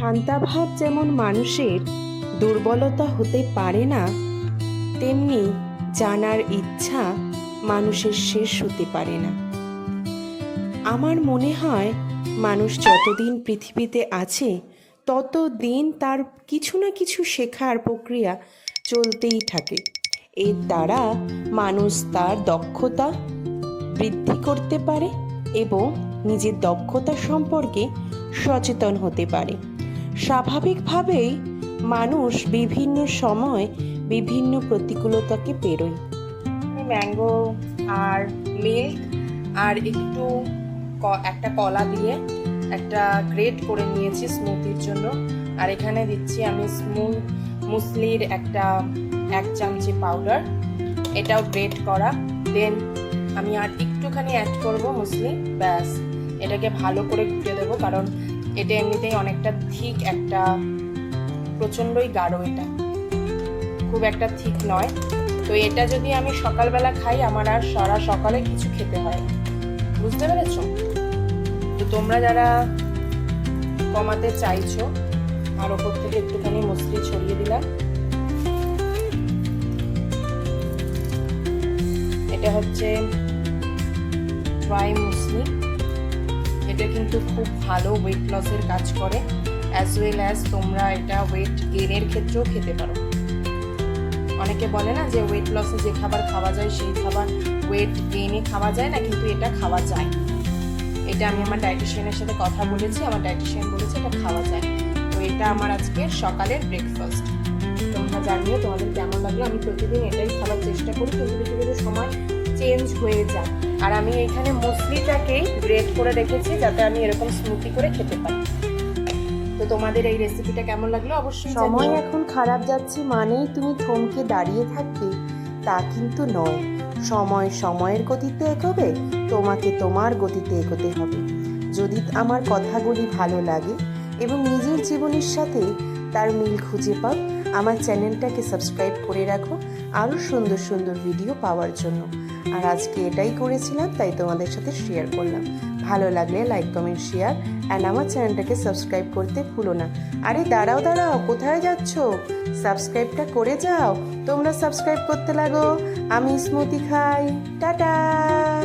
শান্তাভাব যেমন মানুষের দুর্বলতা হতে পারে না, তেমনি জানার ইচ্ছা মানুষের শেষ হতে পারে না। আমার মনে হয় মানুষ যতদিন পৃথিবীতে আছে ততদিন তার কিছু না কিছু শেখার প্রক্রিয়া চলতেই থাকে। এর দ্বারা মানুষ তার দক্ষতা বৃদ্ধি করতে পারে এবং নিজের দক্ষতা সম্পর্কে সচেতন হতে পারে। স্বাভাবিকভাবেই মানুষ বিভিন্ন সময় বিভিন্ন প্রতিকূলতাকে পেরোয়। ম্যাঙ্গো আর মিল্ক আর একটু একটা কলা দিয়ে একটা গ্রেট করে নিয়েছি স্মুদির জন্য। আর এখানে দিচ্ছি আমি মুসলির এক চামচি পাউডার, এটাও গ্রেট করা। দেন আমি আর একটুখানি অ্যাড করব মুসলি, ব্যাস। এটাকে ভালো করে ঘুটে দেবো, কারণ এটা এমনিতেই অনেকটা থিক, একটা প্রচণ্ডই গাঢ়, এটা খুব একটা থিক নয়। তো এটা যদি আমি সকালবেলা খাই আমার আর সারা সকালে কিছু খেতে হয়, বুঝতে পেরেছ? তো তোমরা যারা কমাতে চাইছো, আর ওপর থেকে একটুখানি মুসলি ছড়িয়ে দিলাম। এটা হচ্ছে ড্রাই মুসলি। এটা কিন্তু খুব ভালো ওয়েট লসের কাজ করে, অ্যাজ ওয়েল অ্যাজ তোমরা এটা ওয়েট গেইনের ক্ষেত্রেও খেতে পারো। অনেকে বলে না যে ওয়েট লসে যে খাবার খাওয়া যায় সেই খাবার ওয়েট গেইনে খাওয়া যায় না, কিন্তু এটা খাওয়া যায়। এটা আমি আমার ডায়েটিশিয়ানের সাথে কথা বলেছি, আমার ডায়েটিশিয়ান বলেছে এটা খাওয়া যায়। তো এটা আমার আজকে সকালের ব্রেকফাস্ট। তোমরা জানিও তোমাদের কেমন লাগলো। আমি প্রতিদিন এটাই খাবার চেষ্টা করি, কিন্তু কিছু কিছু সময় চেঞ্জ হয়ে যায়। আর আমি এখানে মুসলিটাকেই গ্রেট করে রেখেছি যাতে আমি এরকম স্মুদি করে খেতে পারি। তো তোমাদের এই রেসিপিটা কেমন লাগলো অবশ্যই। সময় এখন খারাপ যাচ্ছে মানেই তুমি থমকে দাঁড়িয়ে থাকবে তা কিন্তু নয়। সময় সময়ের গতিতে এগোবে, তোমাকে তোমার গতিতে এগোতে হবে। যদি আমার কথাগুলি ভালো লাগে এবং নিজের জীবনের সাথে তার মিল খুঁজে পাও, আমার চ্যানেলটাকে সাবস্ক্রাইব করে রাখো আরও সুন্দর সুন্দর ভিডিও পাওয়ার জন্য। আর আজকে এটাই করেছিলাম, তাই তোমাদের সাথে শেয়ার করলাম। ভালো লাগলে লাইক, কমেন্ট, শেয়ার অ্যান্ড আমার চ্যানেলটাকে সাবস্ক্রাইব করতে ভুলো না। আরে দাঁড়াও, কোথায় যাচ্ছ? সাবস্ক্রাইবটা করে যাও। তোমরা সাবস্ক্রাইব করতে লাগো, আমি স্মুদি খাই। টাটা।